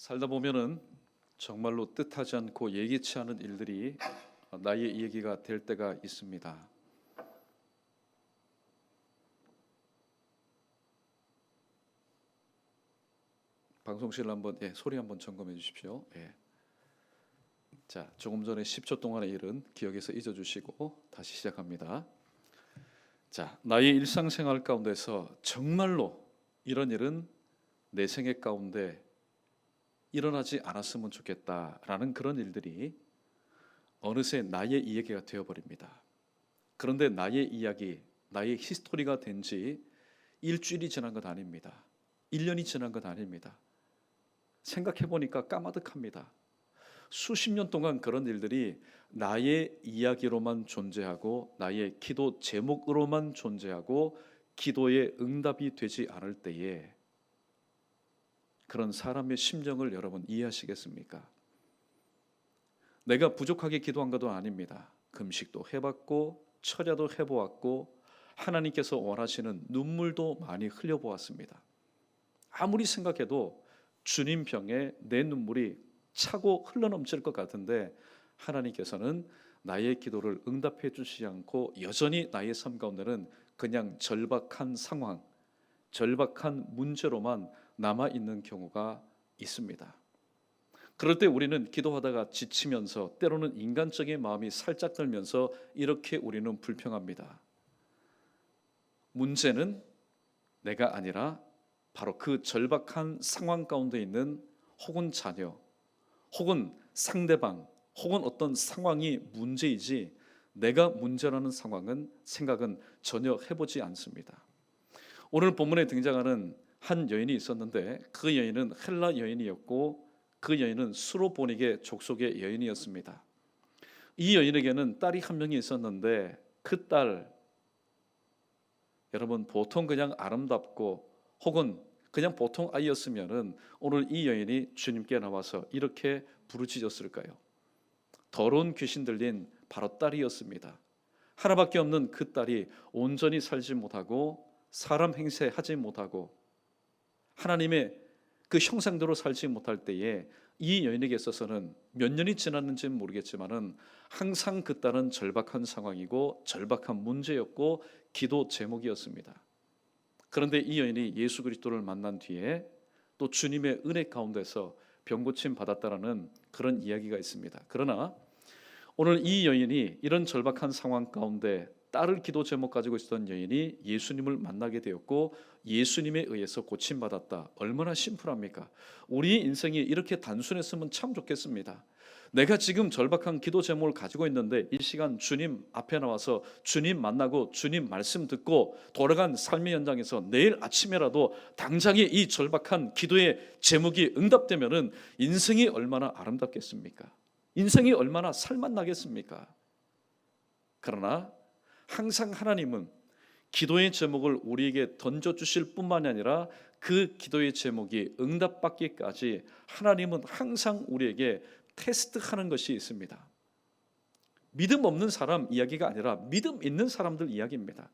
살다 보면은 정말로 뜻하지 않고 예기치 않은 일들이 나의 얘기가 될 때가 있습니다. 방송실 한번 소리 한번 점검해 주십시오. 자, 조금 전에 10초 동안의 일은 기억에서 잊어주시고 다시 시작합니다. 자, 나의 일상생활 가운데서 정말로 이런 일은 내 생애 가운데 일어나지 않았으면 좋겠다라는 그런 일들이 어느새 나의 이야기가 되어버립니다. 그런데 나의 이야기, 나의 히스토리가 된 지 일주일이 지난 것 아닙니다. 1년이 지난 것 아닙니다. 생각해보니까 까마득합니다. 수십 년 동안 그런 일들이 나의 이야기로만 존재하고 나의 기도 제목으로만 존재하고 기도의 응답이 되지 않을 때에 그런 사람의 심정을 여러분 이해하시겠습니까? 내가 부족하게 기도한 것도 아닙니다. 금식도 해봤고 철야도 해보았고 하나님께서 원하시는 눈물도 많이 흘려보았습니다. 아무리 생각해도 주님 병에 내 눈물이 차고 흘러넘칠 것 같은데 하나님께서는 나의 기도를 응답해 주시지 않고 여전히 나의 삶 가운데는 그냥 절박한 상황, 절박한 문제로만 남아있는 경우가 있습니다. 그럴 때 우리는 기도하다가 지치면서 때로는 인간적인 마음이 살짝 들면서 이렇게 우리는 불평합니다. 문제는 내가 아니라 바로 그 절박한 상황 가운데 있는 혹은 자녀, 혹은 상대방, 혹은 어떤 상황이 문제이지 내가 문제라는 생각은 전혀 해보지 않습니다. 오늘 본문에 등장하는 한 여인이 있었는데 그 여인은 헬라 여인이었고 그 여인은 수로보닉의 족속의 여인이었습니다. 이 여인에게는 딸이 한 명이 있었는데 그 딸, 여러분 보통 그냥 아름답고 혹은 그냥 보통 아이였으면은 오늘 이 여인이 주님께 나와서 이렇게 부르짖었을까요? 더러운 귀신 들린 바로 딸이었습니다. 하나밖에 없는 그 딸이 온전히 살지 못하고 사람 행세하지 못하고 하나님의 그 형상대로 살지 못할 때에 이 여인에게 있어서는 몇 년이 지났는지는 모르겠지만은 항상 그 딸은 절박한 상황이고 절박한 문제였고 기도 제목이었습니다. 그런데 이 여인이 예수 그리스도를 만난 뒤에 또 주님의 은혜 가운데서 병고침 받았다라는 그런 이야기가 있습니다. 그러나 오늘 이 여인이 이런 절박한 상황 가운데 딸을 기도 제목 가지고 있었던 여인이 예수님을 만나게 되었고 예수님에 의해서 고침받았다. 얼마나 심플합니까? 우리의 인생이 이렇게 단순했으면 참 좋겠습니다. 내가 지금 절박한 기도 제목을 가지고 있는데 이 시간 주님 앞에 나와서 주님 만나고 주님 말씀 듣고 돌아간 삶의 현장에서 내일 아침에라도 당장에 이 절박한 기도의 제목이 응답되면은 인생이 얼마나 아름답겠습니까? 인생이 얼마나 살맛나겠습니까? 그러나 항상 하나님은 기도의 제목을 우리에게 던져주실 뿐만이 아니라 그 기도의 제목이 응답받기까지 하나님은 항상 우리에게 테스트하는 것이 있습니다. 믿음 없는 사람 이야기가 아니라 믿음 있는 사람들 이야기입니다.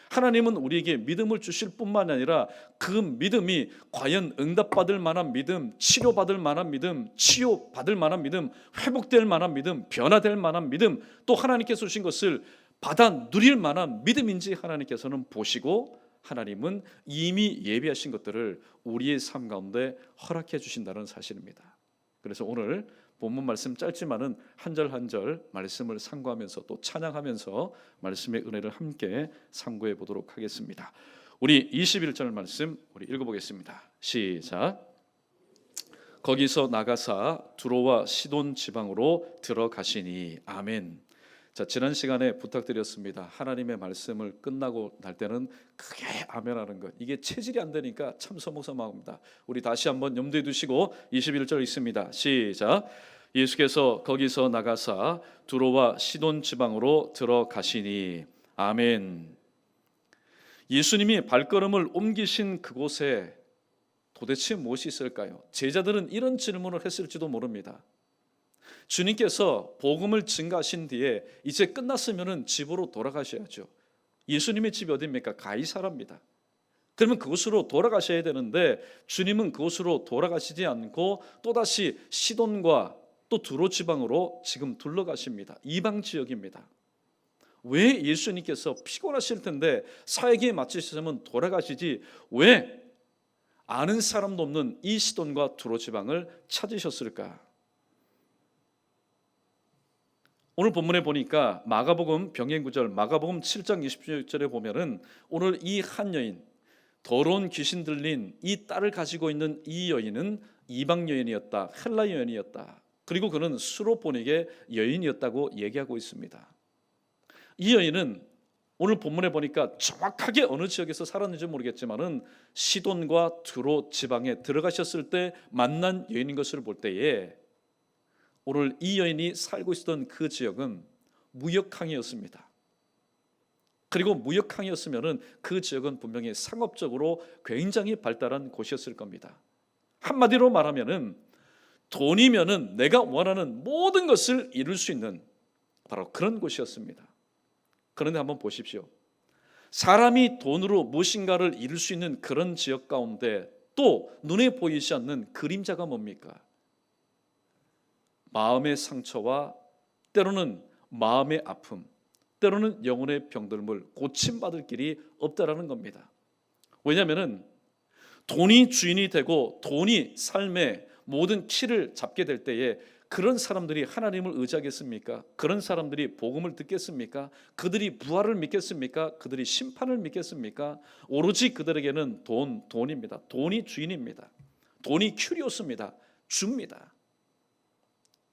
하나님은 우리에게 믿음을 주실 뿐만 아니라 그 믿음이 과연 응답받을 만한 믿음, 치료받을 만한 믿음, 치유받을 만한 믿음, 회복될 만한 믿음, 변화될 만한 믿음, 또 하나님께서 주신 것을 받아 누릴 만한 믿음인지 하나님께서는 보시고 하나님은 이미 예비하신 것들을 우리의 삶 가운데 허락해 주신다는 사실입니다. 그래서 오늘 본문 말씀 짧지만은 한 절 한 절 말씀을 상고하면서 또 찬양하면서 말씀의 은혜를 함께 상고해 보도록 하겠습니다. 우리 21절 말씀 우리 읽어보겠습니다. 시작. 거기서 나가사 두로와 시돈 지방으로 들어가시니. 아멘. 자, 지난 시간에 부탁드렸습니다. 하나님의 말씀을 끝나고 날 때는 크게 아멘하는 것. 이게 체질이 안 되니까 참 서먹서먹합니다. 우리 다시 한번 염두에 두시고 21절 있습니다. 시작. 예수께서 거기서 나가사 두로와 시돈 지방으로 들어가시니. 아멘. 예수님이 발걸음을 옮기신 그곳에 도대체 무엇이 있을까요? 제자들은 이런 질문을 했을지도 모릅니다. 주님께서 복음을 증가하신 뒤에 이제 끝났으면 집으로 돌아가셔야죠. 예수님의 집이 어디입니까? 가이사라입니다. 그러면 그곳으로 돌아가셔야 되는데 주님은 그곳으로 돌아가시지 않고 또다시 시돈과 또 두로 지방으로 지금 둘러가십니다. 이방 지역입니다. 왜 예수님께서 피곤하실 텐데 사역에 마치시면 돌아가시지 왜 아는 사람도 없는 이 시돈과 두로 지방을 찾으셨을까? 오늘 본문에 보니까 마가복음 병행 구절 마가복음 7장 20절에 보면은 오늘 이 한 여인 더러운 귀신 들린 이 딸을 가지고 있는 이 여인은 이방 여인이었다. 헬라 여인이었다. 그리고 그는 수로보닉의 여인이었다고 얘기하고 있습니다. 이 여인은 오늘 본문에 보니까 정확하게 어느 지역에서 살았는지 모르겠지만은 시돈과 두로 지방에 들어가셨을 때 만난 여인인 것을 볼 때에 오늘 이 여인이 살고 있었던 그 지역은 무역항이었습니다. 그리고 무역항이었으면은 그 지역은 분명히 상업적으로 굉장히 발달한 곳이었을 겁니다. 한마디로 말하면은 돈이면은 내가 원하는 모든 것을 이룰 수 있는 바로 그런 곳이었습니다. 그런데 한번 보십시오. 사람이 돈으로 무엇인가를 이룰 수 있는 그런 지역 가운데 또 눈에 보이지 않는 그림자가 뭡니까? 마음의 상처와 때로는 마음의 아픔, 때로는 영혼의 병들음을 고침받을 길이 없다라는 겁니다. 왜냐하면 돈이 주인이 되고 돈이 삶의 모든 키를 잡게 될 때에 그런 사람들이 하나님을 의지하겠습니까? 그런 사람들이 복음을 듣겠습니까? 그들이 부활을 믿겠습니까? 그들이 심판을 믿겠습니까? 오로지 그들에게는 돈입니다. 돈이 주인입니다. 돈이 큐리오스입니다. 줍니다.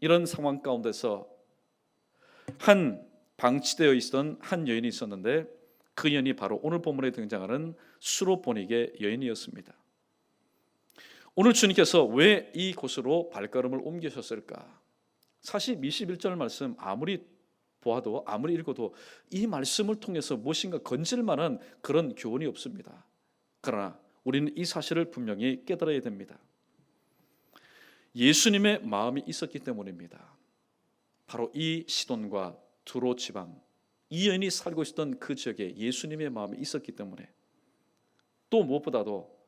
이런 상황 가운데서 한 방치되어 있었던 한 여인이 있었는데 그 여인이 바로 오늘 본문에 등장하는 수로보닉의 여인이었습니다. 오늘 주님께서 왜 이곳으로 발걸음을 옮기셨을까? 사실 21절 말씀 아무리 보아도 아무리 읽어도 이 말씀을 통해서 무엇인가 건질 만한 그런 교훈이 없습니다. 그러나 우리는 이 사실을 분명히 깨달아야 됩니다. 예수님의 마음이 있었기 때문입니다. 바로 이 시돈과 두로 지방, 이 여인이 살고 있었던 그 지역에 예수님의 마음이 있었기 때문에 또 무엇보다도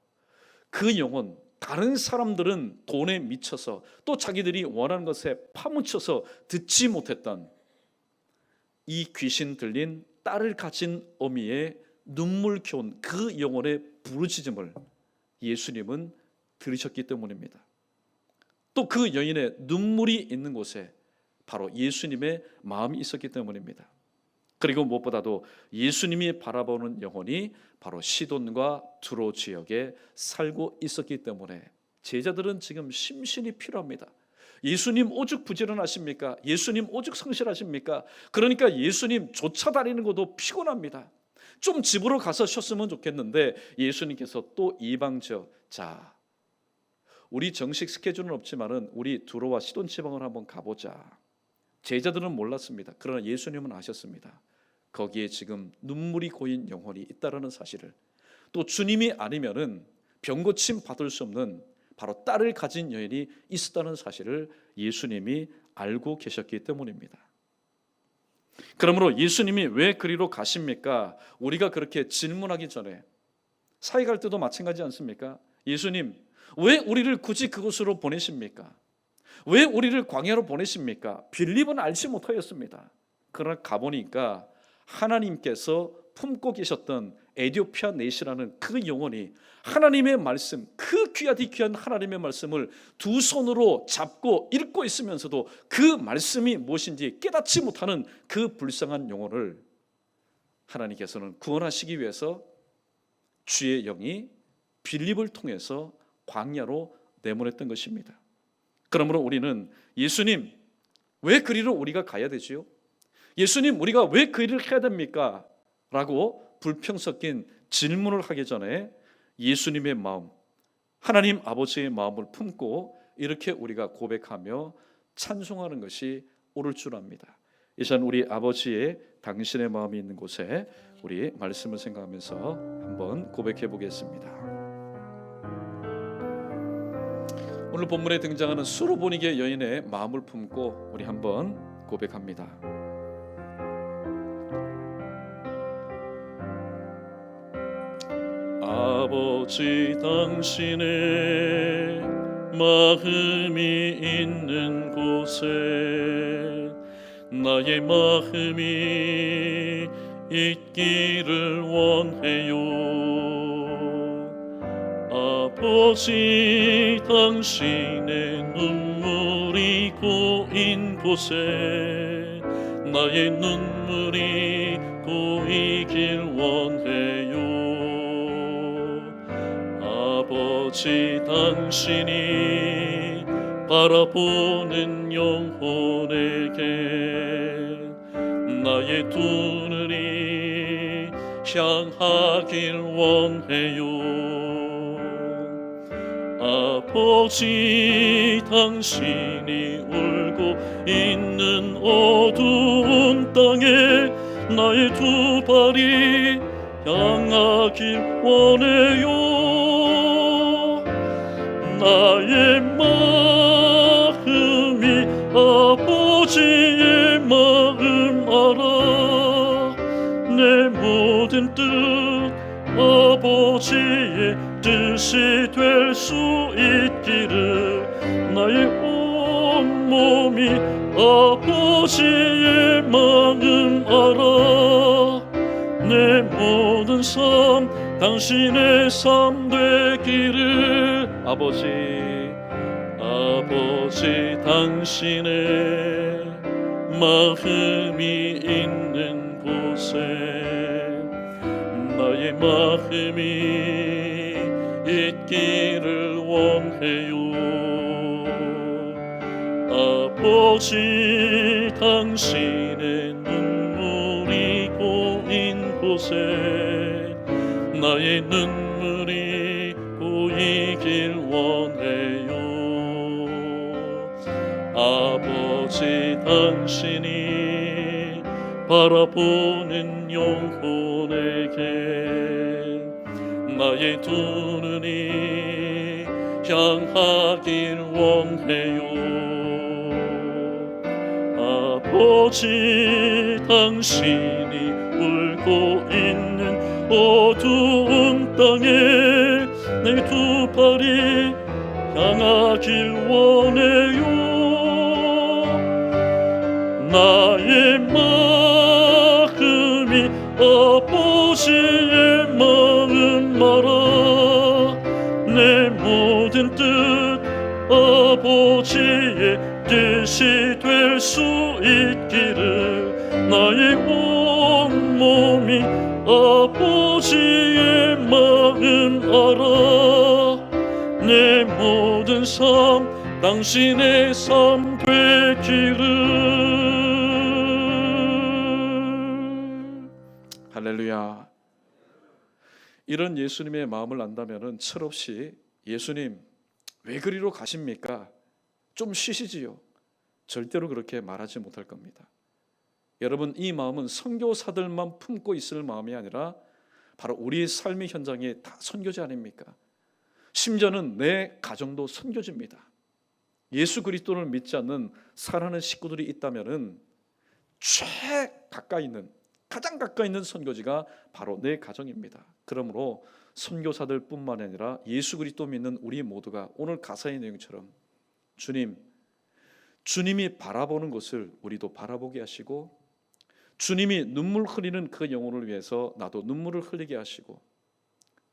그 영혼, 다른 사람들은 돈에 미쳐서 또 자기들이 원하는 것에 파묻혀서 듣지 못했던 이 귀신 들린 딸을 가진 어미의 눈물겨운 그 영혼의 부르짖음을 예수님은 들으셨기 때문입니다. 또 그 여인의 눈물이 있는 곳에 바로 예수님의 마음이 있었기 때문입니다. 그리고 무엇보다도 예수님이 바라보는 영혼이 바로 시돈과 두로 지역에 살고 있었기 때문에 제자들은 지금 심신이 필요합니다. 예수님 오죽 부지런하십니까? 예수님 오죽 성실하십니까? 그러니까 예수님 쫓아다니는 것도 피곤합니다. 좀 집으로 가서 쉬었으면 좋겠는데 예수님께서 또 이방 지역, 자, 우리 정식 스케줄은 없지만은 우리 두로와 시돈 지방을 한번 가보자. 제자들은 몰랐습니다. 그러나 예수님은 아셨습니다. 거기에 지금 눈물이 고인 영혼이 있다라는 사실을, 또 주님이 아니면은 병고침 받을 수 없는 바로 딸을 가진 여인이 있었다는 사실을 예수님이 알고 계셨기 때문입니다. 그러므로 예수님이 왜 그리로 가십니까? 우리가 그렇게 질문하기 전에 사역할 때도 마찬가지 않습니까? 예수님, 왜 우리를 굳이 그곳으로 보내십니까? 왜 우리를 광야로 보내십니까? 빌립은 알지 못하였습니다. 그러나 가보니까 하나님께서 품고 계셨던 에디오피아 넷이라는 그 영혼이 하나님의 말씀, 그 귀하디 귀한 하나님의 말씀을 두 손으로 잡고 읽고 있으면서도 그 말씀이 무엇인지 깨닫지 못하는 그 불쌍한 영혼을 하나님께서는 구원하시기 위해서 주의 영이 빌립을 통해서 광야로 내보냈던 것입니다. 그러므로 우리는 예수님, 왜 그리로 우리가 가야 되지요? 예수님, 우리가 왜 그 일을 해야 됩니까? 라고 불평 섞인 질문을 하기 전에 예수님의 마음, 하나님 아버지의 마음을 품고 이렇게 우리가 고백하며 찬송하는 것이 옳을 줄 압니다. 이 시간 우리 아버지의 당신의 마음이 있는 곳에 우리 말씀을 생각하면서 한번 고백해 보겠습니다. 오늘 본문에 등장하는 수로보닉의 여인의 마음을 품고 우리 한번 고백합니다. 아버지 당신의 마음이 있는 곳에 나의 마음이 있기를 원해요. 아버지 당신의 눈물이 고인 곳에 나의 눈물이 고이길 원해요. 아버지 당신이 바라보는 영혼에게 나의 두 눈이 향하길 원해요. 아버지 당신이 울고 있는 어두운 땅에 나의 두 발이 향하길 원해요. 나의 마음이 아버지의 마음 알아. 내 모든 뜻 아버지의 뜻이 될 수 있기를 나의 온몸이 아버지의 마음 알아. 내 모든 삶 당신의 삶 되기를. 아버지 당신의 마음이 있는 곳에 나의 마음이 있기를 원해요. 아버지 당신의 눈물이 고인 곳에 나의 눈물이 고이길 원해요. 아버지 당신이 바라보는 영혼에게 나의 두 눈이 향하길 원해요. 아버지 당신이 울고 있는 어두운 땅에 내 두 발이 향하길 원해요. 나의 마음이 아버지의 마음 알아. 내 모든 뜻 아버지의 뜻이 될 수 있기를 나의 온몸이 아버지의 마음 알아. 내 모든 삶 당신의 삶 되기를. 할렐루야. 이런 예수님의 마음을 안다면 철없이 예수님 왜 그리로 가십니까? 좀 쉬시지요. 절대로 그렇게 말하지 못할 겁니다. 여러분, 이 마음은 선교사들만 품고 있을 마음이 아니라 바로 우리의 삶의 현장에 다 선교지 아닙니까? 심지어는 내 가정도 선교지입니다. 예수 그리스도를 믿지 않는 사랑하는 식구들이 있다면 가장 가까이 있는 선교지가 바로 내 가정입니다. 그러므로 선교사들 뿐만 아니라 예수 그리스도 믿는 우리 모두가 오늘 가사의 내용처럼 주님이 바라보는 것을 우리도 바라보게 하시고, 주님이 눈물 흘리는 그 영혼을 위해서 나도 눈물을 흘리게 하시고,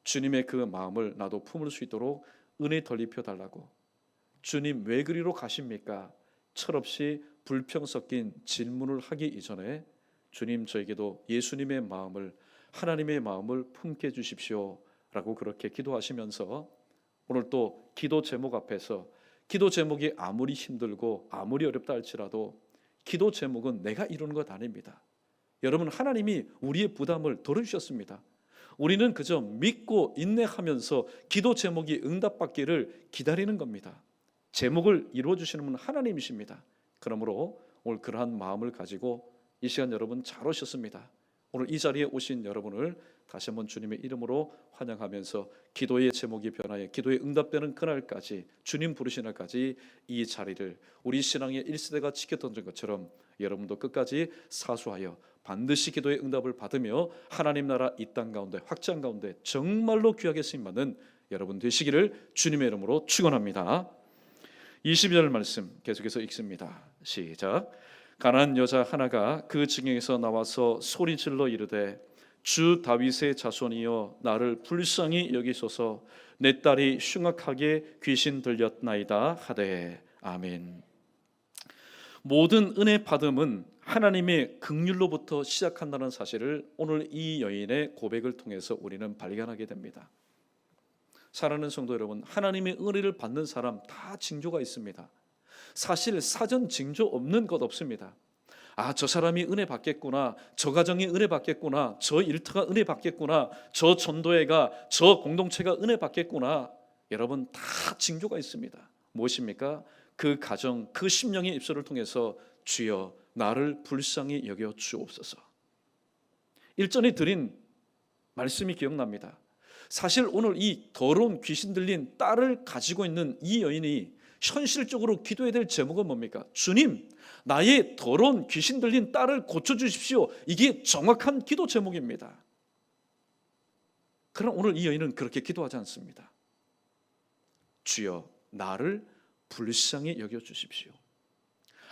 주님의 그 마음을 나도 품을 수 있도록 은혜 덜입혀 달라고. 주님 왜 그리로 가십니까? 철없이 불평 섞인 질문을 하기 이전에 주님 저에게도 예수님의 마음을, 하나님의 마음을 품게 해주십시오 라고 그렇게 기도하시면서 오늘 또 기도 제목 앞에서, 기도 제목이 아무리 힘들고 아무리 어렵다 할지라도 기도 제목은 내가 이루는 것 아닙니다. 여러분, 하나님이 우리의 부담을 덜어주셨습니다. 우리는 그저 믿고 인내하면서 기도 제목이 응답받기를 기다리는 겁니다. 제목을 이루어주시는 분은 하나님이십니다. 그러므로 오늘 그러한 마음을 가지고 이 시간 여러분 잘 오셨습니다. 오늘 이 자리에 오신 여러분을 다시 한번 주님의 이름으로 환영하면서 기도의 제목이 변하여 기도의 응답되는 그날까지, 주님 부르신 날까지 이 자리를 우리 신앙의 1세대가 지켰던 것처럼 여러분도 끝까지 사수하여 반드시 기도의 응답을 받으며 하나님 나라 이 땅 가운데 확장 가운데 정말로 귀하게 쓰임받는 여러분 되시기를 주님의 이름으로 축원합니다. 22절 말씀 계속해서 읽습니다. 시작. 가난한 여자 하나가 그 지경에서 나와서 소리질러 이르되 주 다윗의 자손이여 나를 불쌍히 여기소서 내 딸이 흉악하게 귀신 들렸나이다 하되. 아멘. 모든 은혜 받음은 하나님의 긍휼로부터 시작한다는 사실을 오늘 이 여인의 고백을 통해서 우리는 발견하게 됩니다. 사랑하는 성도 여러분, 하나님의 은혜를 받는 사람 다 징조가 있습니다. 사실 사전 징조 없는 것 없습니다. 저 사람이 은혜 받겠구나, 저 가정이 은혜 받겠구나, 저 일터가 은혜 받겠구나, 저 전도회가, 저 공동체가 은혜 받겠구나. 여러분 다 징조가 있습니다. 무엇입니까? 그 가정, 그 심령의 입술을 통해서 주여 나를 불쌍히 여겨 주옵소서. 일전에 드린 말씀이 기억납니다. 사실 오늘 이 더러운 귀신 들린 딸을 가지고 있는 이 여인이 현실적으로 기도해야 될 제목은 뭡니까? 주님, 나의 더러운 귀신 들린 딸을 고쳐주십시오. 이게 정확한 기도 제목입니다. 그러나 오늘 이 여인은 그렇게 기도하지 않습니다. 주여 나를 불쌍히 여겨주십시오.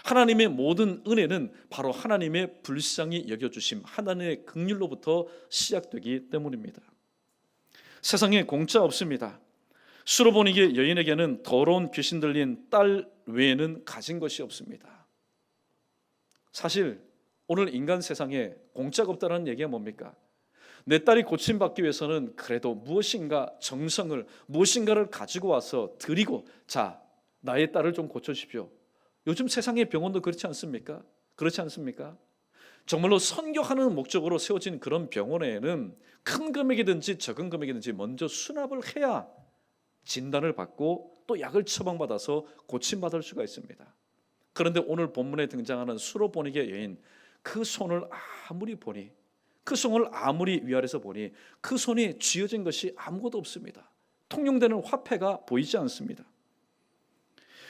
하나님의 모든 은혜는 바로 하나님의 불쌍히 여겨주심, 하나님의 긍휼로부터 시작되기 때문입니다. 세상에 공짜 없습니다. 수로보니게 여인에게는 더러운 귀신 들린 딸 외에는 가진 것이 없습니다. 사실 오늘 인간 세상에 공짜가 없다는 얘기가 뭡니까? 내 딸이 고침받기 위해서는 그래도 무엇인가 정성을, 무엇인가를 가지고 와서 드리고, 자, 나의 딸을 좀 고쳐주십시오. 요즘 세상의 병원도 그렇지 않습니까? 그렇지 않습니까? 정말로 선교하는 목적으로 세워진 그런 병원에는 큰 금액이든지 적은 금액이든지 먼저 수납을 해야 진단을 받고 또 약을 처방받아서 고침받을 수가 있습니다. 그런데 오늘 본문에 등장하는 수로보니게 여인, 그 손을 아무리 보니, 그 손을 아무리 위아래서 보니 그 손에 쥐어진 것이 아무것도 없습니다. 통용되는 화폐가 보이지 않습니다.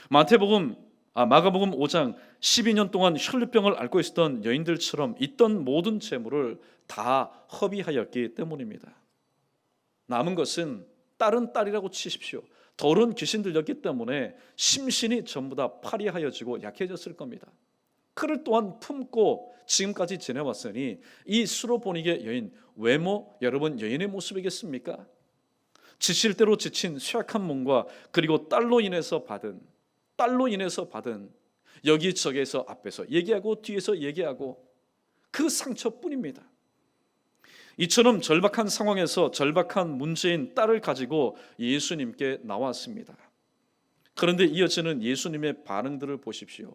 마가복음 5장 12년 동안 혈루병을 앓고 있었던 여인들처럼 있던 모든 재물을 다 허비하였기 때문입니다. 남은 것은 딸은 딸이라고 치십시오. 더러운 귀신 들렸기 때문에 심신이 전부 다 파리하여지고 약해졌을 겁니다. 그를 또한 품고 지금까지 지내왔으니 이 수로보니게 여인, 외모 여러분 여인의 모습이겠습니까? 지칠 대로 지친 쇠약한 몸과 그리고 딸로 인해서 받은 여기저기에서 앞에서 얘기하고 뒤에서 얘기하고 그 상처뿐입니다. 이처럼 절박한 상황에서 절박한 문제인 딸을 가지고 예수님께 나왔습니다. 그런데 이어지는 예수님의 반응들을 보십시오.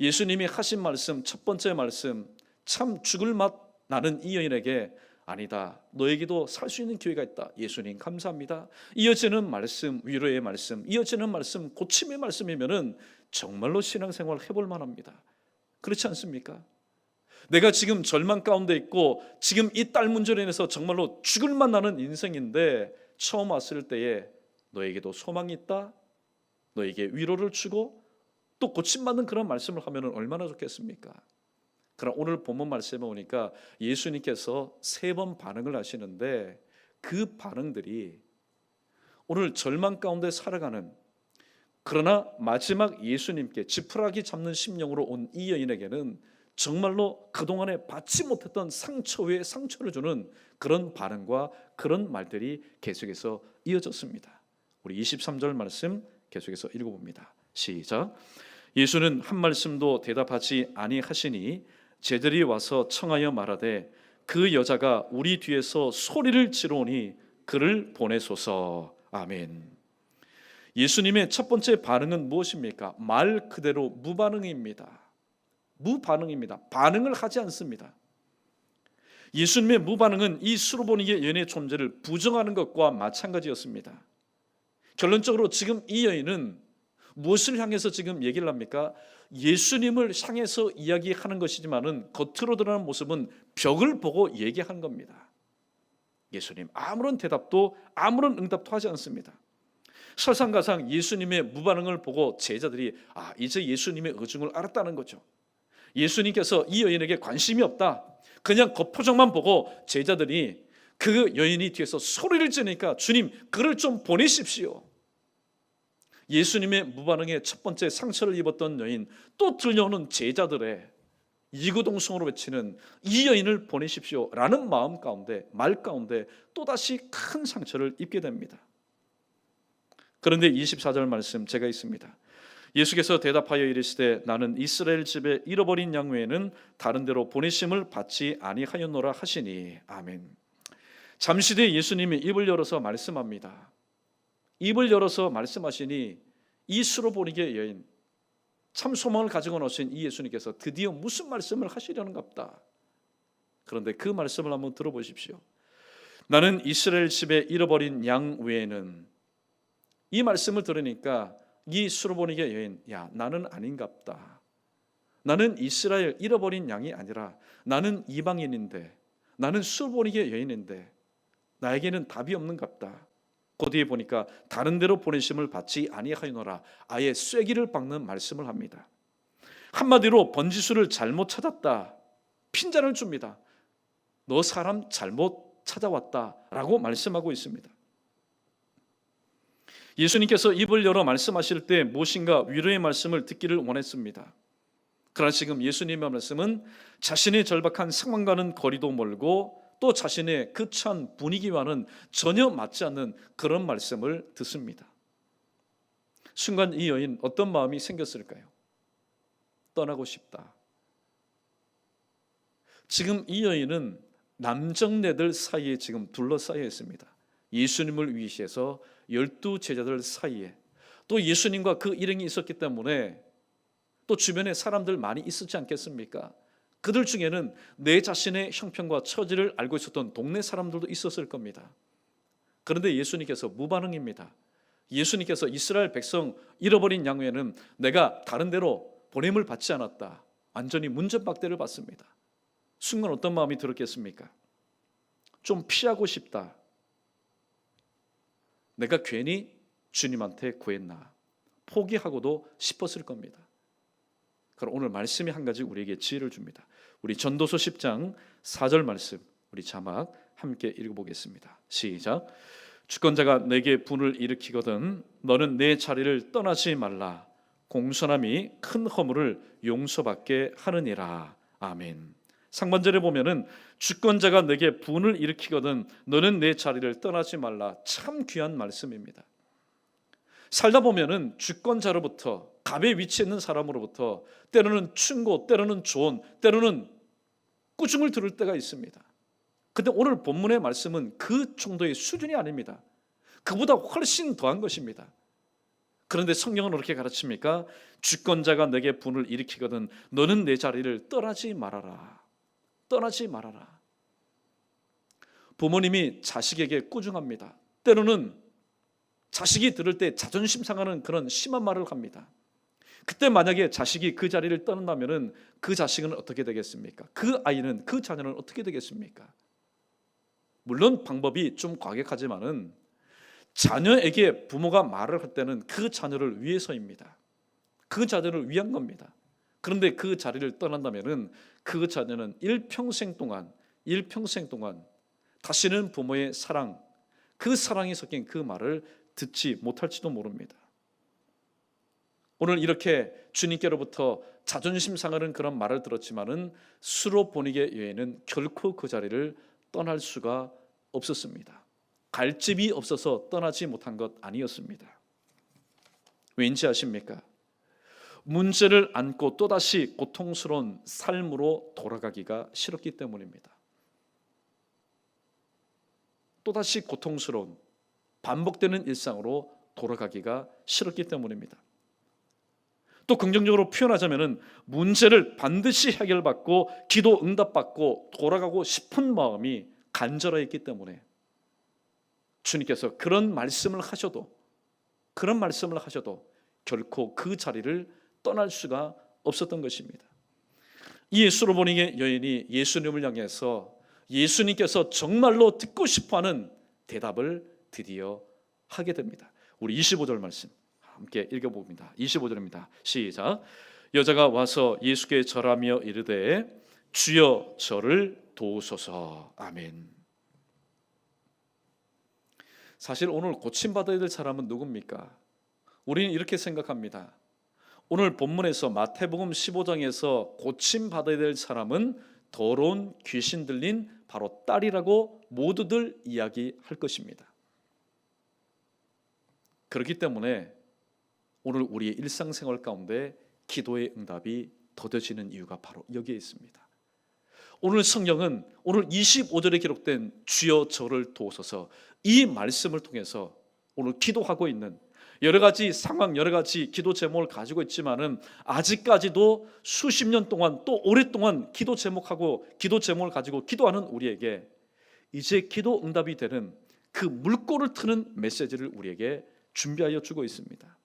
예수님이 하신 말씀, 첫 번째 말씀, 참 죽을 맛 나는 이 여인에게 아니다, 너에게도 살 수 있는 기회가 있다. 예수님 감사합니다. 이어지는 말씀, 위로의 말씀, 이어지는 말씀, 고침의 말씀이면은 정말로 신앙생활 해볼 만합니다. 그렇지 않습니까? 내가 지금 절망 가운데 있고 지금 이 딸 문제로 인해서 정말로 죽을 맛 나는 인생인데 처음 왔을 때에 너에게도 소망이 있다, 너에게 위로를 주고 또 고침받는 그런 말씀을 하면 얼마나 좋겠습니까? 그러나 오늘 본문 말씀에 보니까 예수님께서 3번 반응을 하시는데 그 반응들이 오늘 절망 가운데 살아가는, 그러나 마지막 예수님께 지푸라기 잡는 심령으로 온 이 여인에게는 정말로 그동안에 받지 못했던 상처 위에 상처를 주는 그런 반응과 그런 말들이 계속해서 이어졌습니다. 우리 23절 말씀 계속해서 읽어봅니다. 시작. 예수는 한 말씀도 대답하지 아니하시니 제들이 와서 청하여 말하되 그 여자가 우리 뒤에서 소리를 지르오니 그를 보내소서. 아멘. 예수님의 첫 번째 반응은 무엇입니까? 말 그대로 무반응입니다. 반응을 하지 않습니다. 예수님의 무반응은 이 수로보니게 여인의 존재를 부정하는 것과 마찬가지였습니다. 결론적으로 지금 이 여인은 무엇을 향해서 지금 얘기를 합니까? 예수님을 향해서 이야기하는 것이지만은 겉으로 드러나는 모습은 벽을 보고 얘기한 겁니다. 예수님 아무런 대답도 아무런 응답도 하지 않습니다. 설상가상 예수님의 무반응을 보고 제자들이 이제 예수님의 의중을 알았다는 거죠. 예수님께서 이 여인에게 관심이 없다, 그냥 겉표정만 보고 제자들이 그 여인이 뒤에서 소리를 지르니까 주님 그를 좀 보내십시오. 예수님의 무반응에 첫 번째 상처를 입었던 여인, 또 들려오는 제자들의 이구동성으로 외치는 이 여인을 보내십시오 라는 마음 가운데, 말 가운데 또다시 큰 상처를 입게 됩니다. 그런데 24절 말씀 제가 있습니다. 예수께서 대답하여 이르시되 나는 이스라엘 집에 잃어버린 양 외에는 다른 데로 보내심을 받지 아니하였노라 하시니. 아멘. 잠시 뒤에 예수님이 입을 열어서 말씀합니다. 입을 열어서 말씀하시니 이 수로보니게 여인, 참 소망을 가지고 오신 이 예수님께서 드디어 무슨 말씀을 하시려는갑다. 그런데 그 말씀을 한번 들어보십시오. 나는 이스라엘 집에 잃어버린 양 외에는, 이 말씀을 들으니까 이 수로보니게 여인, 나는 아닌갑다. 나는 이스라엘 잃어버린 양이 아니라 나는 이방인인데, 나는 수로보니게 여인인데 나에게는 답이 없는갑다. 그 뒤에 보니까 다른 데로 보내심을 받지 아니하였노라. 아예 쐐기를 박는 말씀을 합니다. 한마디로 번지수를 잘못 찾았다, 핀잔을 줍니다. 너 사람 잘못 찾아왔다라고 말씀하고 있습니다. 예수님께서 입을 열어 말씀하실 때 무엇인가 위로의 말씀을 듣기를 원했습니다. 그러나 지금 예수님의 말씀은 자신의 절박한 상황과는 거리도 멀고 또 자신의 그 찬 분위기와는 전혀 맞지 않는 그런 말씀을 듣습니다. 순간 이 여인 어떤 마음이 생겼을까요? 떠나고 싶다. 지금 이 여인은 남정네들 사이에 지금 둘러싸여 있습니다. 예수님을 위시해서 12제자들 사이에, 또 예수님과 그 일행이 있었기 때문에 또 주변에 사람들 많이 있었지 않겠습니까? 그들 중에는 내 자신의 형편과 처지를 알고 있었던 동네 사람들도 있었을 겁니다. 그런데 예수님께서 무반응입니다. 예수님께서 이스라엘 백성 잃어버린 양 외에는 내가 다른 데로 보냄을 받지 않았다. 완전히 문전박대를 받습니다. 순간 어떤 마음이 들었겠습니까? 좀 피하고 싶다. 내가 괜히 주님한테 구했나, 포기하고도 싶었을 겁니다. 그럼 오늘 말씀이 한 가지 우리에게 지혜를 줍니다. 우리 전도서 10장 4절 말씀, 우리 자막 함께 읽어보겠습니다. 시작. 주권자가 내게 분을 일으키거든 너는 내 자리를 떠나지 말라. 공손함이 큰 허물을 용서받게 하느니라. 아멘. 상반절에 보면은 주권자가 내게 분을 일으키거든 너는 내 자리를 떠나지 말라. 참 귀한 말씀입니다. 살다 보면은 주권자로부터, 갑의 위치에 있는 사람으로부터 때로는 충고, 때로는 조언, 때로는 꾸중을 들을 때가 있습니다. 근데 오늘 본문의 말씀은 그 정도의 수준이 아닙니다. 그보다 훨씬 더한 것입니다. 그런데 성경은 어떻게 가르칩니까? 주권자가 내게 분을 일으키거든 너는 내 자리를 떠나지 말아라. 떠나지 말아라. 부모님이 자식에게 꾸중합니다. 때로는 자식이 들을 때 자존심 상하는 그런 심한 말을 합니다. 그때 만약에 자식이 그 자리를 떠난다면 그 자식은 어떻게 되겠습니까? 그 아이는, 그 자녀는 어떻게 되겠습니까? 물론 방법이 좀 과격하지만은 자녀에게 부모가 말을 할 때는 그 자녀를 위해서입니다. 그 자녀를 위한 겁니다. 그런데 그 자리를 떠난다면은 그 자녀는 일평생 동안 다시는 부모의 사랑, 그 사랑이 섞인 그 말을 듣지 못할지도 모릅니다. 오늘 이렇게 주님께로부터 자존심 상하는 그런 말을 들었지만은 수로보니게 여인은 결코 그 자리를 떠날 수가 없었습니다. 갈 집이 없어서 떠나지 못한 것 아니었습니다. 왠지 아십니까? 문제를 안고 또다시 고통스러운 삶으로 돌아가기가 싫었기 때문입니다. 또다시 고통스러운 반복되는 일상으로 돌아가기가 싫었기 때문입니다. 또 긍정적으로 표현하자면 문제를 반드시 해결받고 기도 응답받고 돌아가고 싶은 마음이 간절하였기 때문에 주님께서 그런 말씀을 하셔도 결코 그 자리를 떠날 수가 없었던 것입니다. 이 수로보니게 여인이 예수님을 향해서 예수님께서 정말로 듣고 싶어하는 대답을 드디어 하게 됩니다. 우리 25절 말씀 함께 읽어봅니다. 25절입니다. 시작. 여자가 와서 예수께 절하며 이르되 주여 저를 도우소서. 아멘. 사실 오늘 고침받아야 될 사람은 누굽니까? 우리는 이렇게 생각합니다. 오늘 본문에서 마태복음 15장에서 고침받아야 될 사람은 더러운 귀신 들린 바로 딸이라고 모두들 이야기할 것입니다. 그렇기 때문에 오늘 우리의 일상생활 가운데 기도의 응답이 더뎌지는 이유가 바로 여기에 있습니다. 오늘 성경은 오늘 25절에 기록된 주여 저를 도우소서 이 말씀을 통해서 오늘 기도하고 있는 여러 가지 상황, 여러 가지 기도 제목을 가지고 있지만은 아직까지도 수십 년 동안 또 오랫동안 기도 제목하고 기도 제목을 가지고 기도하는 우리에게 이제 기도 응답이 되는 그 물꼬를 트는 메시지를 우리에게 준비하여 주고 있습니다.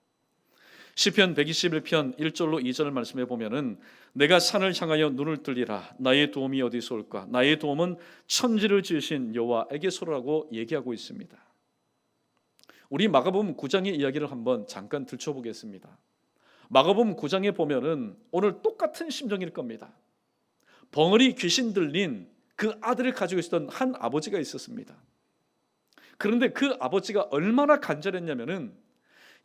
시편 121편 1절로 2절을 말씀해 보면은 내가 산을 향하여 눈을 들리라 나의 도움이 어디서 올까 나의 도움은 천지를 지으신 여호와에게서라고 얘기하고 있습니다. 우리 마가복음 9장의 이야기를 한번 잠깐 들춰보겠습니다. 마가복음 9장에 보면은 오늘 똑같은 심정일 겁니다. 벙어리 귀신 들린 그 아들을 가지고 있었던 한 아버지가 있었습니다. 그런데 그 아버지가 얼마나 간절했냐면은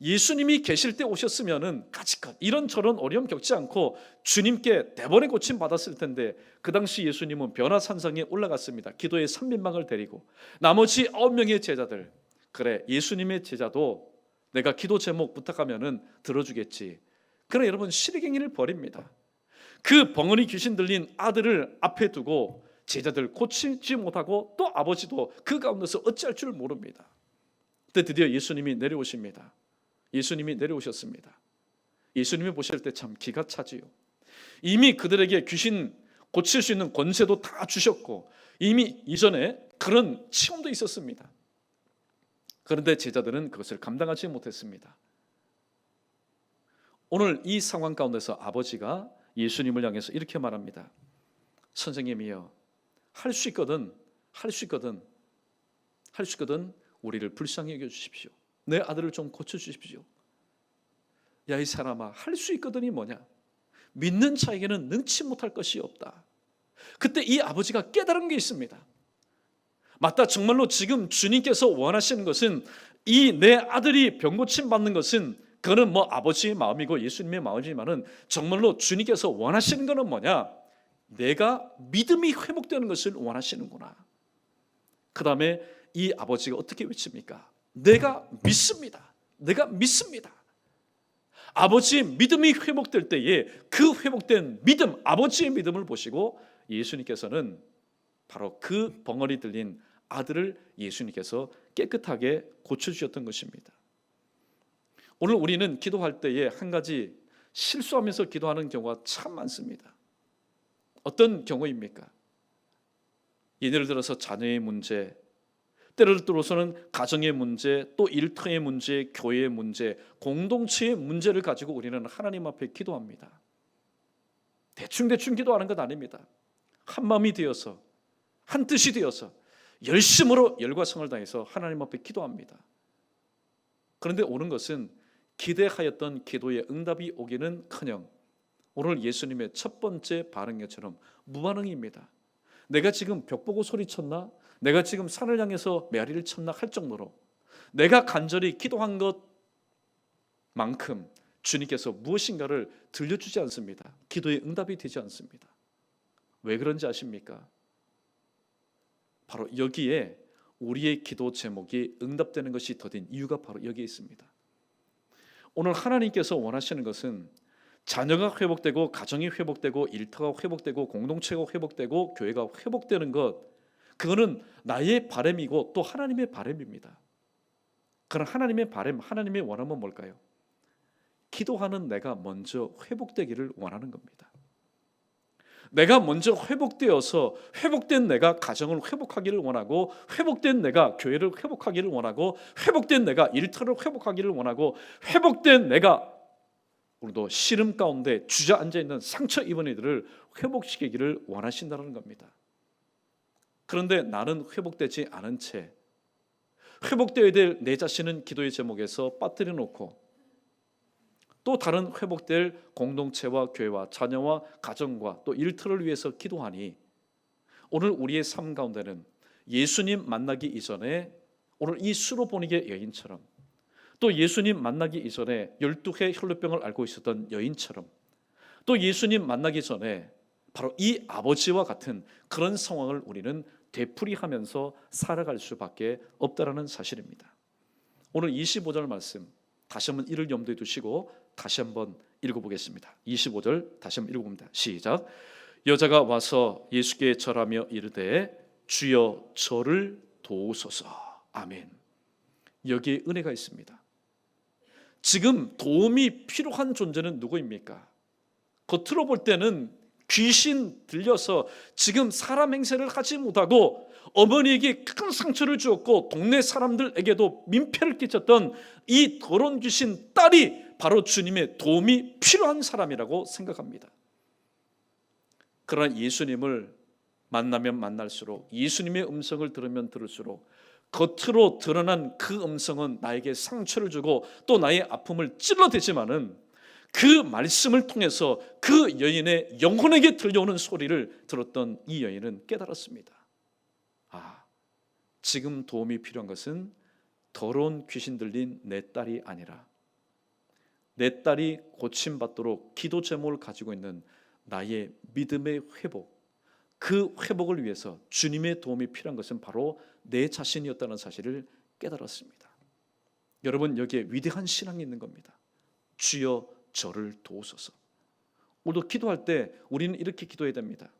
예수님이 계실 때 오셨으면은 가지껏 이런저런 어려움 겪지 않고 주님께 대번에 고침 받았을 텐데 그 당시 예수님은 변화산상에 올라갔습니다. 기도의 3민방을 데리고 나머지 9명의 제자들 그래 예수님의 제자도 내가 기도 제목 부탁하면은 들어주겠지. 그러나 여러분 시리갱이를 벌입니다. 그 벙어리 귀신 들린 아들을 앞에 두고 제자들 고치지 못하고 또 아버지도 그 가운데서 어찌할 줄 모릅니다. 그때 드디어 예수님이 내려오십니다. 예수님이 내려오셨습니다. 예수님이 보실 때 참 기가 차지요. 이미 그들에게 귀신 고칠 수 있는 권세도 다 주셨고 이미 이전에 그런 체험도 있었습니다. 그런데 제자들은 그것을 감당하지 못했습니다. 오늘 이 상황 가운데서 아버지가 예수님을 향해서 이렇게 말합니다. 선생님이여 할 수 있거든 우리를 불쌍히 여겨주십시오. 내 아들을 좀 고쳐주십시오. 야 이 사람아 할 수 있거든이 뭐냐? 믿는 자에게는 능치 못할 것이 없다. 그때 이 아버지가 깨달은 게 있습니다. 맞다 정말로 지금 주님께서 원하시는 것은 이 내 아들이 병고침 받는 것은 그거는 뭐 아버지의 마음이고 예수님의 마음이지만은 정말로 주님께서 원하시는 것은 뭐냐? 내가 믿음이 회복되는 것을 원하시는구나. 그 다음에 이 아버지가 어떻게 외칩니까? 내가 믿습니다. 내가 믿습니다. 아버지의 믿음이 회복될 때에 그 회복된 믿음, 아버지의 믿음을 보시고 예수님께서는 바로 그 벙어리 들린 아들을 예수님께서 깨끗하게 고쳐주셨던 것입니다. 오늘 우리는 기도할 때에 한 가지 실수하면서 기도하는 경우가 참 많습니다. 어떤 경우입니까? 예를 들어서 자녀의 문제, 때를 들어서는 가정의 문제, 또 일터의 문제, 교회의 문제, 공동체의 문제를 가지고 우리는 하나님 앞에 기도합니다. 대충 기도하는 것 아닙니다. 한 마음이 되어서 한 뜻이 되어서 열심으로 열과 성을 다해서 하나님 앞에 기도합니다. 그런데 오는 것은 기대하였던 기도의 응답이 오기는커녕 오늘 예수님의 첫 번째 반응처럼 무반응입니다. 내가 지금 벽 보고 소리쳤나? 내가 지금 산을 향해서 메아리를 쳤나 할 정도로 내가 간절히 기도한 것만큼 주님께서 무엇인가를 들려주지 않습니다. 기도의 응답이 되지 않습니다. 왜 그런지 아십니까? 바로 여기에 우리의 기도 제목이 응답되는 것이 더딘 이유가 바로 여기에 있습니다. 오늘 하나님께서 원하시는 것은 자녀가 회복되고 가정이 회복되고 일터가 회복되고 공동체가 회복되고 교회가 회복되는 것, 그거는 나의 바람이고 또 하나님의 바람입니다. 그런 하나님의 바람, 하나님의 원함은 뭘까요? 기도하는 내가 먼저 회복되기를 원하는 겁니다. 내가 먼저 회복되어서 회복된 내가 가정을 회복하기를 원하고 회복된 내가 교회를 회복하기를 원하고 회복된 내가 일터를 회복하기를 원하고 회복된 내가 우리도 시름 가운데 주저앉아 있는 상처 입은 이들을 회복시키기를 원하신다는 겁니다. 그런데 나는 회복되지 않은 채 회복되어야 될 내 자신은 기도의 제목에서 빠뜨려 놓고 또 다른 회복될 공동체와 교회와 자녀와 가정과 또 일터를 위해서 기도하니 오늘 우리의 삶 가운데는 예수님 만나기 이전에 오늘 이 수로보니게 여인처럼 또 예수님 만나기 이전에 12해 혈루병을 앓고 있었던 여인처럼 또 예수님 만나기 전에 바로 이 아버지와 같은 그런 상황을 우리는 되풀이하면서 살아갈 수밖에 없다라는 사실입니다. 오늘 25절 말씀 다시 한번 이를 염두에 두시고 다시 한번 읽어보겠습니다. 25절 다시 한번 읽어봅니다. 시작. 여자가 와서 예수께 절하며 이르되 주여 저를 도우소서. 아멘. 여기에 은혜가 있습니다. 지금 도움이 필요한 존재는 누구입니까? 겉으로 볼 때는 귀신 들려서 지금 사람 행세를 하지 못하고 어머니에게 큰 상처를 주었고 동네 사람들에게도 민폐를 끼쳤던 이 더러운 귀신 딸이 바로 주님의 도움이 필요한 사람이라고 생각합니다. 그러나 예수님을 만나면 만날수록 예수님의 음성을 들으면 들을수록 겉으로 드러난 그 음성은 나에게 상처를 주고 또 나의 아픔을 찔러대지만은 그 말씀을 통해서 그 여인의 영혼에게 들려오는 소리를 들었던 이 여인은 깨달았습니다. 아, 지금 도움이 필요한 것은 더러운 귀신 들린 내 딸이 아니라 내 딸이 고침받도록 기도 제목을 가지고 있는 나의 믿음의 회복, 그 회복을 위해서 주님의 도움이 필요한 것은 바로 내 자신이었다는 사실을 깨달았습니다. 여러분, 여기에 위대한 신앙이 있는 겁니다. 주여 저를 도우소서. 오늘도 기도할 때 우리는 이렇게 기도해야 됩니다.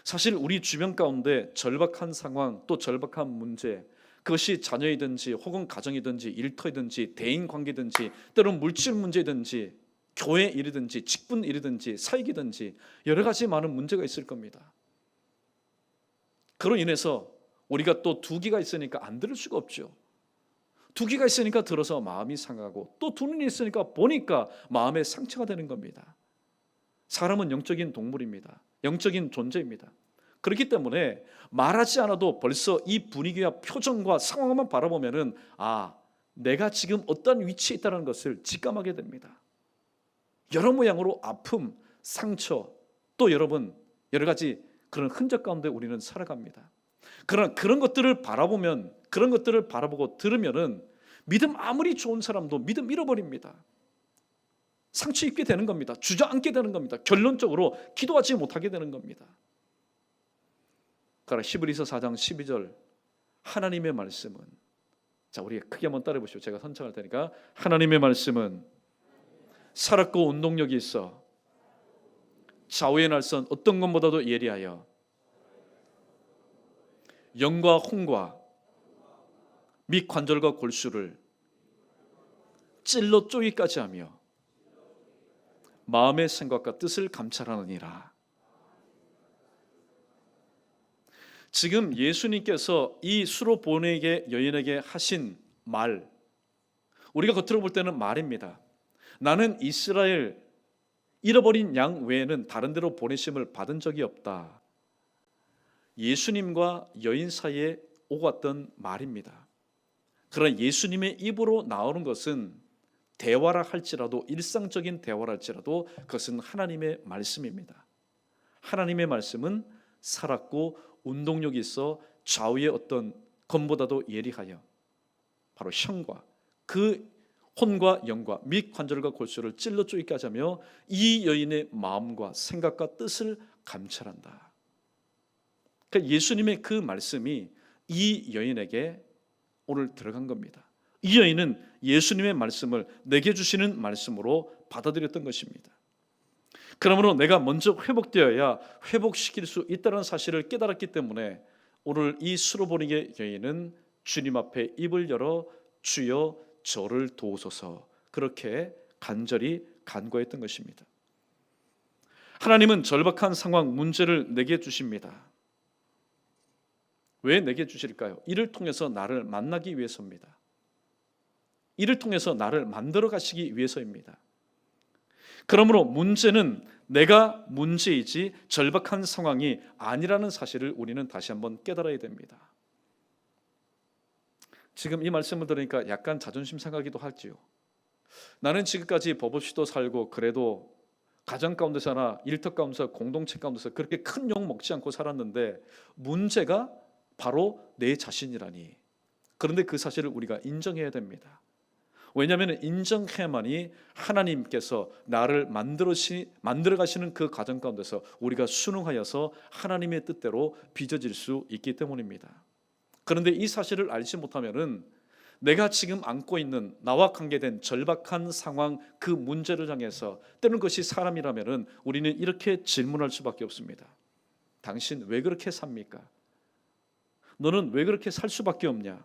사실 우리 주변 가운데 절박한 상황 또 절박한 문제, 그것이 자녀이든지 혹은 가정이든지 일터이든지 대인관계든지 때로는 물질 문제든지 교회 일이든지 직분 일이든지 사익이든지 여러 가지 많은 문제가 있을 겁니다. 그로 인해서 우리가 또 두 귀가 있으니까 안 들을 수가 없죠. 두 귀가 있으니까 들어서 마음이 상하고 또 두 눈이 있으니까 보니까 마음에 상처가 되는 겁니다. 사람은 영적인 동물입니다. 영적인 존재입니다. 그렇기 때문에 말하지 않아도 벌써 이 분위기와 표정과 상황만 바라보면은 아, 내가 지금 어떤 위치에 있다는 것을 직감하게 됩니다. 여러 모양으로 아픔, 상처, 또 여러분 여러 가지 그런 흔적 가운데 우리는 살아갑니다. 그러나 그런 것들을 바라보면, 그런 것들을 바라보고 들으면은 믿음 아무리 좋은 사람도 믿음 잃어버립니다. 상처 입게 되는 겁니다. 주저앉게 되는 겁니다. 결론적으로 기도하지 못하게 되는 겁니다. 그러나 히브리서 4장 12절 하나님의 말씀은, 자, 우리 크게 한번 따라해 보시오. 제가 선창할 테니까. 하나님의 말씀은 살았고 운동력이 있어 좌우의 날선 어떤 것보다도 예리하여 영과 홍과 및 관절과 골수를 찔러 쪼기까지 하며 마음의 생각과 뜻을 감찰하느니라. 지금 예수님께서 이 수로보니게 여인에게 하신 말, 우리가 겉으로 볼 때는 말입니다. 나는 이스라엘 잃어버린 양 외에는 다른 데로 보내심을 받은 적이 없다. 예수님과 여인 사이에 오고 왔던 말입니다. 그러나 예수님의 입으로 나오는 것은 대화라 할지라도, 일상적인 대화라 할지라도 그것은 하나님의 말씀입니다. 하나님의 말씀은 살았고 운동력이 있어 좌우의 어떤 검보다도 예리하여 바로 형과 그 혼과 영과 및 관절과 골수를 찔러 쪼기까지 하며 이 여인의 마음과 생각과 뜻을 감찰한다. 그러니까 예수님의 그 말씀이 이 여인에게 오늘 들어간 겁니다. 이 여인은 예수님의 말씀을 내게 주시는 말씀으로 받아들였던 것입니다. 그러므로 내가 먼저 회복되어야 회복시킬 수 있다는 사실을 깨달았기 때문에 오늘 이 수로보니게 여인은 주님 앞에 입을 열어 주여 저를 도우소서 그렇게 간절히 간구했던 것입니다. 하나님은 절박한 상황, 문제를 내게 주십니다. 왜 내게 주실까요? 이를 통해서 나를 만나기 위해서입니다. 이를 통해서 나를 만들어 가시기 위해서입니다. 그러므로 문제는 내가 문제이지 절박한 상황이 아니라는 사실을 우리는 다시 한번 깨달아야 됩니다. 지금 이 말씀을 들으니까 약간 자존심 상하기도 하지요. 나는 지금까지 법 없이도 살고 그래도 가정 가운데서나 일터 가운데서 공동체 가운데서 그렇게 큰 욕 먹지 않고 살았는데 문제가 바로 내 자신이라니. 그런데 그 사실을 우리가 인정해야 됩니다. 왜냐하면 인정해야만이 하나님께서 나를 만들어 가시는 그 과정 가운데서 우리가 순응하여서 하나님의 뜻대로 빚어질 수 있기 때문입니다. 그런데 이 사실을 알지 못하면은 내가 지금 안고 있는 나와 관계된 절박한 상황, 그 문제를 향해서 때는 것이 사람이라면은 우리는 이렇게 질문할 수밖에 없습니다. 당신 왜 그렇게 삽니까? 너는 왜 그렇게 살 수밖에 없냐?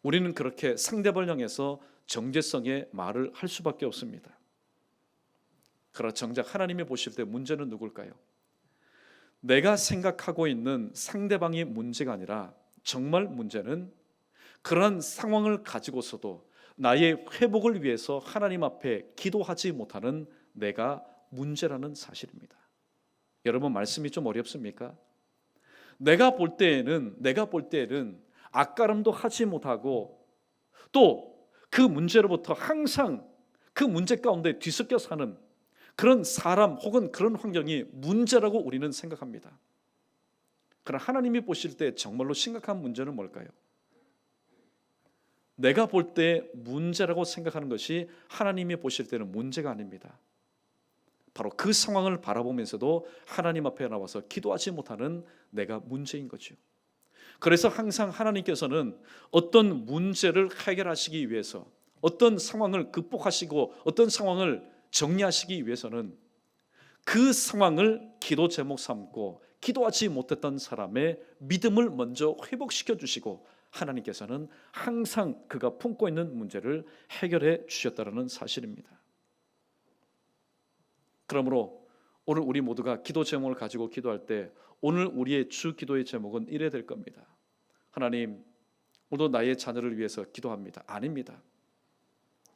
우리는 그렇게 상대방을 향해서 정죄성의 말을 할 수밖에 없습니다. 그러나 정작 하나님이 보실 때 문제는 누굴까요? 내가 생각하고 있는 상대방의 문제가 아니라 정말 문제는 그러한 상황을 가지고서도 나의 회복을 위해서 하나님 앞에 기도하지 못하는 내가 문제라는 사실입니다. 여러분, 말씀이 좀 어렵습니까? 내가 볼 때에는 앞가름도 하지 못하고 또 그 문제로부터 항상 그 문제 가운데 뒤섞여 사는 그런 사람 혹은 그런 환경이 문제라고 우리는 생각합니다. 그러나 하나님이 보실 때 정말로 심각한 문제는 뭘까요? 내가 볼 때 문제라고 생각하는 것이 하나님이 보실 때는 문제가 아닙니다. 바로 그 상황을 바라보면서도 하나님 앞에 나와서 기도하지 못하는 내가 문제인 거죠. 그래서 항상 하나님께서는 어떤 문제를 해결하시기 위해서, 어떤 상황을 극복하시고 어떤 상황을 정리하시기 위해서는 그 상황을 기도 제목 삼고 기도하지 못했던 사람의 믿음을 먼저 회복시켜 주시고, 하나님께서는 항상 그가 품고 있는 문제를 해결해 주셨다는 사실입니다. 그러므로 오늘 우리 모두가 기도 제목을 가지고 기도할 때 오늘 우리의 주 기도의 제목은 이래 될 겁니다. 하나님, 오늘도 나의 자녀를 위해서 기도합니다. 아닙니다.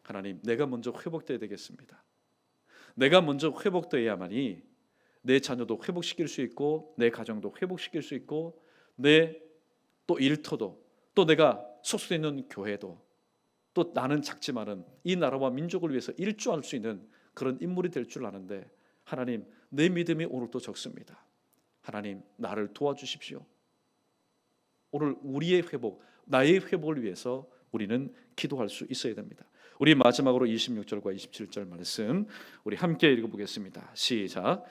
하나님, 내가 먼저 회복되어야 되겠습니다. 내가 먼저 회복되어야만이 내 자녀도 회복시킬 수 있고 내 가정도 회복시킬 수 있고 내 또 일터도 또 내가 소속되어 있는 교회도 또 나는 작지만은 이 나라와 민족을 위해서 일조할 수 있는 그런 인물이 될 줄 아는데, 하나님, 내 믿음이 오늘도 적습니다. 하나님, 나를 도와주십시오. 오늘 우리의 회복, 나의 회복을 위해서 우리는 기도할 수 있어야 됩니다. 우리 마지막으로 26절과 27절 말씀 우리 함께 읽어보겠습니다. 시작.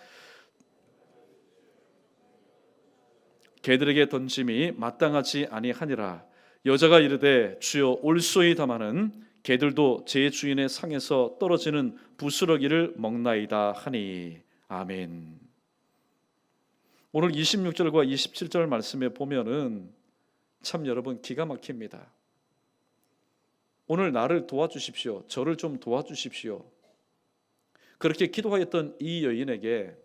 개들에게 던짐이 마땅하지 아니하니라. 여자가 이르되 주여 올소이다마는 개들도 제 주인의 상에서 떨어지는 부스러기를 먹나이다 하니. 아멘. 오늘 26절과 27절 말씀에 보면은 참 여러분 기가 막힙니다. 오늘 나를 도와주십시오. 저를 좀 도와주십시오. 그렇게 기도하였던 이 여인에게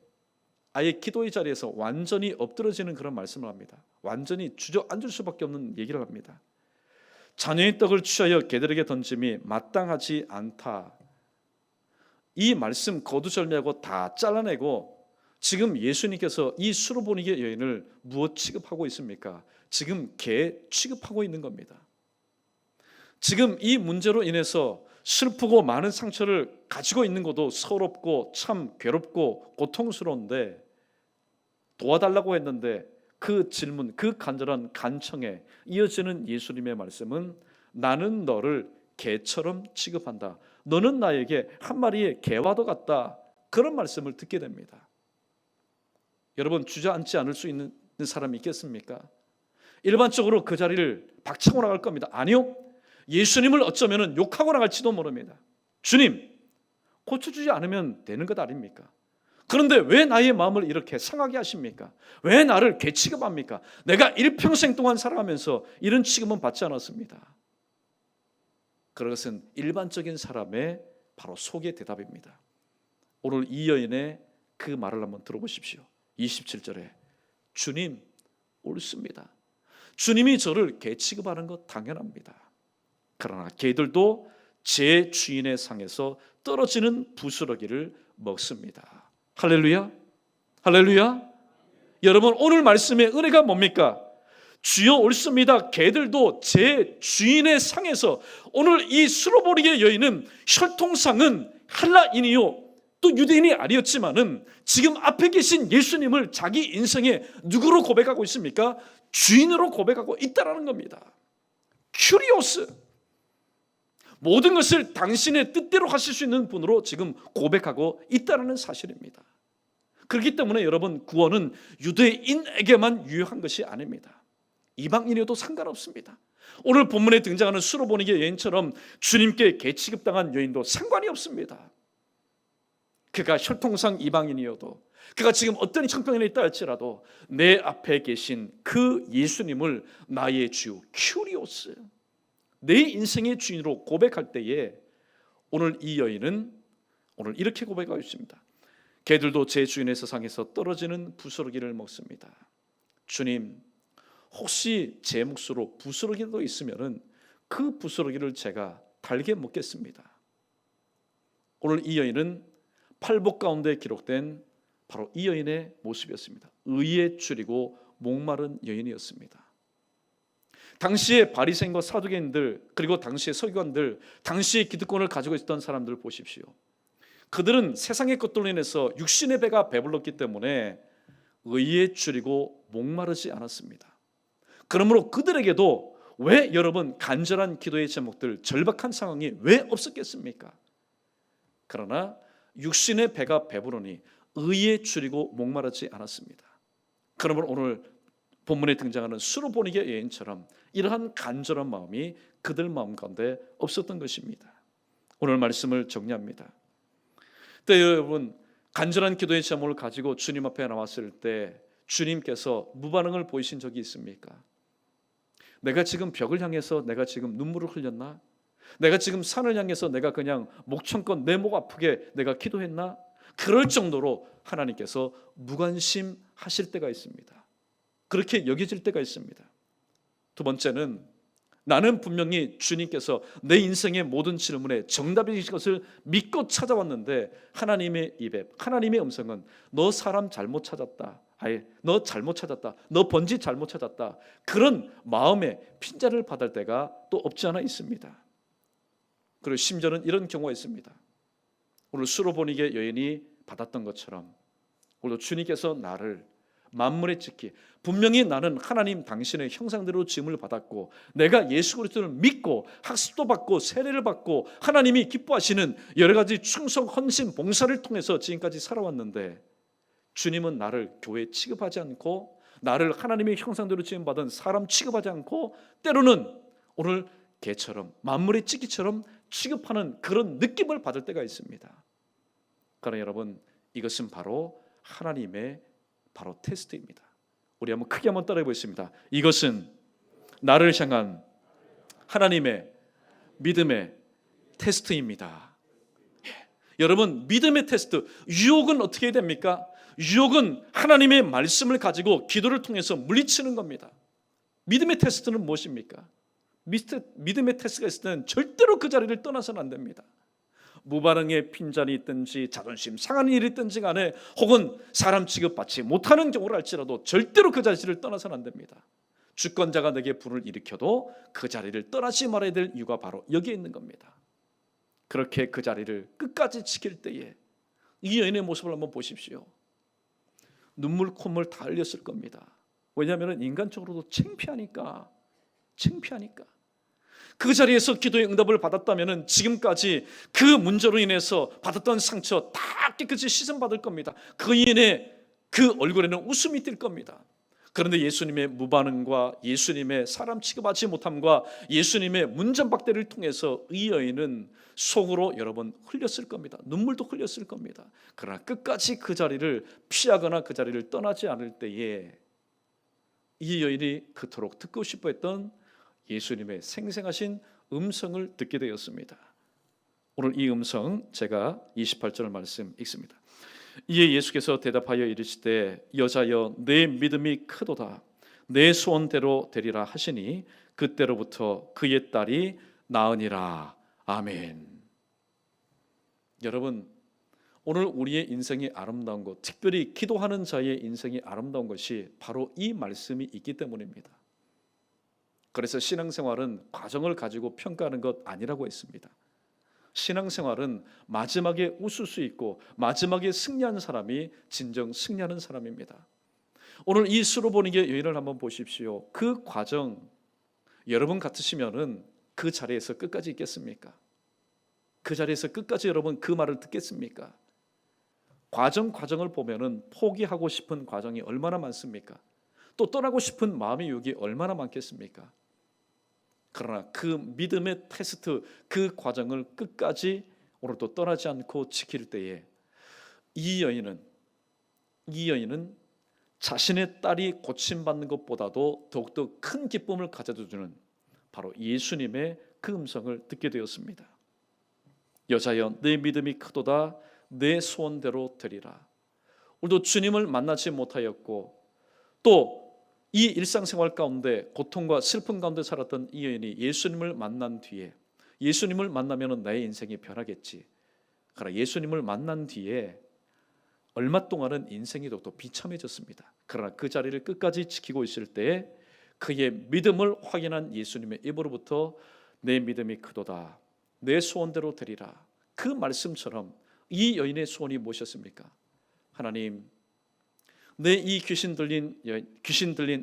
아예 기도의 자리에서 완전히 엎드러지는 그런 말씀을 합니다. 완전히 주저앉을 수밖에 없는 얘기를 합니다. 자녀의 떡을 취하여 개들에게 던짐이 마땅하지 않다. 이 말씀 거두절미하고 다 잘라내고 지금 예수님께서 이 수로보니게 여인을 무엇 취급하고 있습니까? 지금 개 취급하고 있는 겁니다. 지금 이 문제로 인해서 슬프고 많은 상처를 가지고 있는 것도 서럽고 참 괴롭고 고통스러운데, 도와달라고 했는데 그 질문, 그 간절한 간청에 이어지는 예수님의 말씀은 나는 너를 개처럼 취급한다. 너는 나에게 한 마리의 개와도 같다. 그런 말씀을 듣게 됩니다. 여러분, 주저앉지 않을 수 있는 사람이 있겠습니까? 일반적으로 그 자리를 박차고 나갈 겁니다. 아니요. 예수님을 어쩌면 욕하고 나갈지도 모릅니다. 주님, 고쳐주지 않으면 되는 것 아닙니까? 그런데 왜 나의 마음을 이렇게 상하게 하십니까? 왜 나를 개 취급합니까? 내가 일평생 동안 살아가면서 이런 취급은 받지 않았습니다. 그것은 일반적인 사람의 바로 속의 대답입니다. 오늘 이 여인의 그 말을 한번 들어보십시오. 27절에 주님, 옳습니다. 주님이 저를 개 취급하는 것 당연합니다. 그러나 개들도 제 주인의 상에서 떨어지는 부스러기를 먹습니다. 할렐루야, 할렐루야. 여러분, 오늘 말씀의 은혜가 뭡니까? 주여 옳습니다. 개들도 제 주인의 상에서, 오늘 이 수로보리의 여인은 혈통상은 헬라인이요 또 유대인이 아니었지만은 지금 앞에 계신 예수님을 자기 인생의 누구로 고백하고 있습니까? 주인으로 고백하고 있다라는 겁니다. 큐리오스, 모든 것을 당신의 뜻대로 하실 수 있는 분으로 지금 고백하고 있다는 사실입니다. 그렇기 때문에 여러분, 구원은 유대인에게만 유효한 것이 아닙니다. 이방인이어도 상관없습니다. 오늘 본문에 등장하는 수로보니게 여인처럼 주님께 개취급당한 여인도 상관이 없습니다. 그가 혈통상 이방인이어도, 그가 지금 어떤 형편에 있다 할지라도 내 앞에 계신 그 예수님을 나의 주, 큐리오스, 내 인생의 주인으로 고백할 때에 오늘 이 여인은 오늘 이렇게 고백하고 있습니다. 개들도 제 주인의 세상에서 떨어지는 부스러기를 먹습니다. 주님, 혹시 제 몫으로 부스러기도 있으면은 그 부스러기를 제가 달게 먹겠습니다. 오늘 이 여인은 팔복 가운데 기록된 바로 이 여인의 모습이었습니다. 의에 줄이고 목마른 여인이었습니다. 당시의 바리새인과 사두개인들, 그리고 당시의 서기관들, 당시의 기득권을 가지고 있었던 사람들 보십시오. 그들은 세상의 것들로 인해서 육신의 배가 배불렀기 때문에 의에 줄이고 목마르지 않았습니다. 그러므로 그들에게도 왜 여러분 간절한 기도의 제목들, 절박한 상황이 왜 없었겠습니까? 그러나 육신의 배가 배부르니 의에 줄이고 목마르지 않았습니다. 그러므로 오늘 본문에 등장하는 수로보니게 여인처럼 이러한 간절한 마음이 그들 마음 가운데 없었던 것입니다. 오늘 말씀을 정리합니다. 때 여러분, 간절한 기도의 제목을 가지고 주님 앞에 나왔을 때 주님께서 무반응을 보이신 적이 있습니까? 내가 지금 벽을 향해서 내가 지금 눈물을 흘렸나? 내가 지금 산을 향해서 내가 그냥 목청껏 내 목 아프게 내가 기도했나? 그럴 정도로 하나님께서 무관심하실 때가 있습니다. 그렇게 여겨질 때가 있습니다. 두 번째는, 나는 분명히 주님께서 내 인생의 모든 질문에 정답이신 것을 믿고 찾아왔는데 하나님의 입에, 하나님의 음성은 너 사람 잘못 찾았다, 너 잘못 찾았다, 너 번지 잘못 찾았다, 그런 마음에 핀자를 받을 때가 또 없지 않아 있습니다. 그리고 심지어는 이런 경우가 있습니다. 오늘 수로보니게 여인이 받았던 것처럼 오늘 주님께서 나를 만물의 지키, 분명히 나는 하나님 당신의 형상대로 지음을 받았고 내가 예수 그리스도를 믿고 학습도 받고 세례를 받고 하나님이 기뻐하시는 여러 가지 충성, 헌신, 봉사를 통해서 지금까지 살아왔는데 주님은 나를 교회 취급하지 않고 나를 하나님의 형상대로 지음받은 사람 취급하지 않고 때로는 오늘 개처럼 만물의 찌기처럼 취급하는 그런 느낌을 받을 때가 있습니다. 그러나 여러분, 이것은 바로 하나님의 바로 테스트입니다. 우리 한번 크게 한번 따라해 보겠습니다. 이것은 나를 향한 하나님의 믿음의 테스트입니다. 여러분, 믿음의 테스트, 유혹은 어떻게 됩니까? 유혹은 하나님의 말씀을 가지고 기도를 통해서 물리치는 겁니다. 믿음의 테스트는 무엇입니까? 믿음의 테스트가 있을 때는 절대로 그 자리를 떠나서는 안 됩니다. 무반응의 핀잔이 있든지 자존심 상하는 일이 있든지 간에 혹은 사람 취급받지 못하는 경우를 할지라도 절대로 그 자리를 떠나서는 안 됩니다. 주권자가 내게 불을 일으켜도 그 자리를 떠나지 말아야 될 이유가 바로 여기에 있는 겁니다. 그렇게 그 자리를 끝까지 지킬 때에 이 여인의 모습을 한번 보십시오. 눈물 콧물 다 흘렸을 겁니다. 왜냐하면 인간적으로도 창피하니까. 그 자리에서 기도의 응답을 받았다면 지금까지 그 문제로 인해서 받았던 상처 다 깨끗이 씻음받을 겁니다. 그 여인의 그 얼굴에는 웃음이 띌 겁니다. 그런데 예수님의 무반응과 예수님의 사람 취급하지 못함과 예수님의 문전박대를 통해서 이 여인은 속으로 여러분 흘렸을 겁니다. 눈물도 흘렸을 겁니다. 그러나 끝까지 그 자리를 피하거나 그 자리를 떠나지 않을 때에 이 여인이 그토록 듣고 싶어 했던 예수님의 생생하신 음성을 듣게 되었습니다. 오늘 이 음성 제가 28절 말씀 읽습니다. 이에 예수께서 대답하여 이르시되 여자여 내 믿음이 크도다 내 소원대로 되리라 하시니 그때로부터 그의 딸이 나으니라. 아멘. 여러분, 오늘 우리의 인생이 아름다운 것, 특별히 기도하는 자의 인생이 아름다운 것이 바로 이 말씀이 있기 때문입니다. 그래서 신앙생활은 과정을 가지고 평가하는 것 아니라고 했습니다. 신앙생활은 마지막에 웃을 수 있고 마지막에 승리하는 사람이 진정 승리하는 사람입니다. 오늘 이 수로보니게 여인을 한번 보십시오. 그 과정, 여러분 같으시면은 그 자리에서 끝까지 있겠습니까? 그 자리에서 끝까지 여러분 그 말을 듣겠습니까? 과정을 보면은 포기하고 싶은 과정이 얼마나 많습니까? 또 떠나고 싶은 마음의 유혹이 얼마나 많겠습니까? 그러나 그 믿음의 테스트, 그 과정을 끝까지 오늘도 떠나지 않고 지킬 때에 이 여인은 자신의 딸이 고침받는 것보다도 더욱더 큰 기쁨을 가져다 주는 바로 예수님의 그 음성을 듣게 되었습니다. 여자여, 내 믿음이 크도다, 내 소원대로 되리라. 오늘도 주님을 만나지 못하였고 또 이 일상생활 가운데 고통과 슬픔 가운데 살았던 이 여인이 예수님을 만난 뒤에, 예수님을 만나면 나의 인생이 변하겠지, 그러나 예수님을 만난 뒤에 얼마 동안은 인생이 더욱더 비참해졌습니다. 그러나 그 자리를 끝까지 지키고 있을 때에 그의 믿음을 확인한 예수님의 입으로부터 내 믿음이 크도다, 내 소원대로 되리라, 그 말씀처럼 이 여인의 소원이 무엇이었습니까? 하나님, 내 이 귀신 들린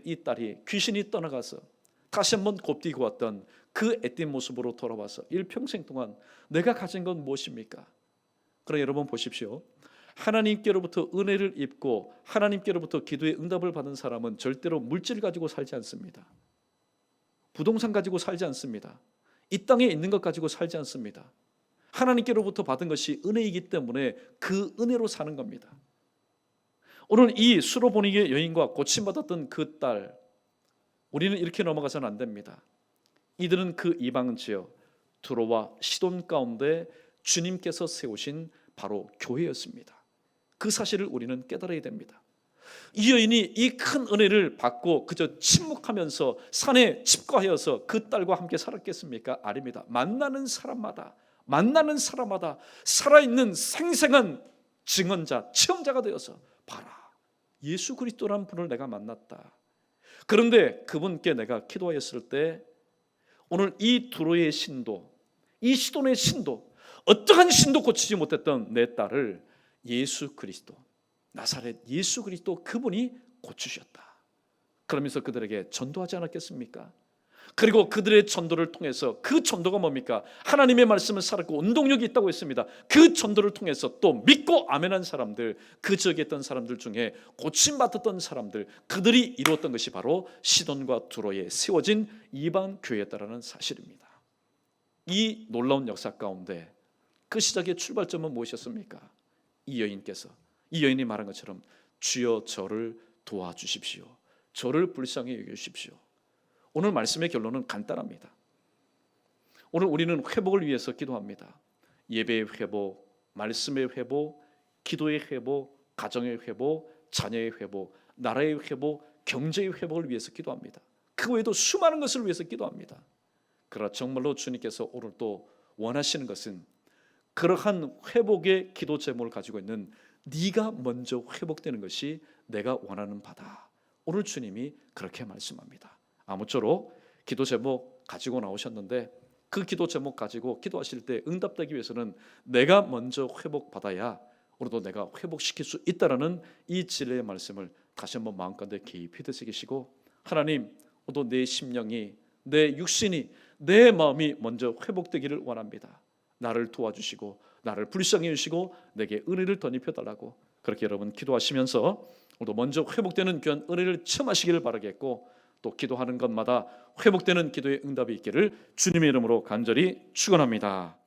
이 딸이 귀신이 떠나가서 다시 한번 곱디고 왔던 그 앳된 모습으로 돌아와서 일평생 동안 내가 가진 건 무엇입니까? 그러나 여러분 보십시오. 하나님께로부터 은혜를 입고 하나님께로부터 기도의 응답을 받은 사람은 절대로 물질 가지고 살지 않습니다. 부동산 가지고 살지 않습니다. 이 땅에 있는 것 가지고 살지 않습니다. 하나님께로부터 받은 것이 은혜이기 때문에 그 은혜로 사는 겁니다. 오늘 이 수로보니게 여인과 고침받았던 그 딸, 우리는 이렇게 넘어가서는 안 됩니다. 이들은 그 이방 지역 두로와 시돈 가운데 주님께서 세우신 바로 교회였습니다. 그 사실을 우리는 깨달아야 됩니다. 이 여인이 이 큰 은혜를 받고 그저 침묵하면서 산에 집과하여서 그 딸과 함께 살았겠습니까? 아닙니다. 만나는 사람마다 살아있는 생생한 증언자, 체험자가 되어서 봐라, 예수 그리스도라는 분을 내가 만났다. 그런데 그분께 내가 기도하였을 때 오늘 이 두로의 신도, 이 시돈의 신도, 어떠한 신도 고치지 못했던 내 딸을 예수 그리스도, 나사렛 예수 그리스도 그분이 고치셨다. 그러면서 그들에게 전도하지 않았겠습니까? 그리고 그들의 전도를 통해서, 그 전도가 뭡니까? 하나님의 말씀을 살았고 운동력이 있다고 했습니다. 그 전도를 통해서 또 믿고 아멘한 사람들, 그 지역에 있던 사람들 중에 고침받았던 사람들, 그들이 이루었던 것이 바로 시돈과 두로에 세워진 이방 교회였다라는 사실입니다. 이 놀라운 역사 가운데 그 시작의 출발점은 무엇이었습니까? 이 여인이 말한 것처럼 주여 저를 도와주십시오, 저를 불쌍히 여기십시오. 오늘 말씀의 결론은 간단합니다. 오늘 우리는 회복을 위해서 기도합니다. 예배의 회복, 말씀의 회복, 기도의 회복, 가정의 회복, 자녀의 회복, 나라의 회복, 경제의 회복을 위해서 기도합니다. 그 외에도 수많은 것을 위해서 기도합니다. 그러나 정말로 주님께서 오늘 또 원하시는 것은 그러한 회복의 기도 제목을 가지고 있는 네가 먼저 회복되는 것이 내가 원하는 바다. 오늘 주님이 그렇게 말씀합니다. 아무쪼록 기도 제목 가지고 나오셨는데 그 기도 제목 가지고 기도하실 때 응답되기 위해서는 내가 먼저 회복받아야 오늘도 내가 회복시킬 수 있다라는 이 진리의 말씀을 다시 한번 마음가운데 깊이 되새기시고, 하나님, 오늘도 내 심령이, 내 육신이, 내 마음이 먼저 회복되기를 원합니다. 나를 도와주시고 나를 불쌍히 여기시고 내게 은혜를 덧입혀달라고 그렇게 여러분 기도하시면서 오늘도 먼저 회복되는 귀한 은혜를 체험하시기를 바라겠고, 또 기도하는 것마다 회복되는 기도의 응답이 있기를 주님의 이름으로 간절히 축원합니다.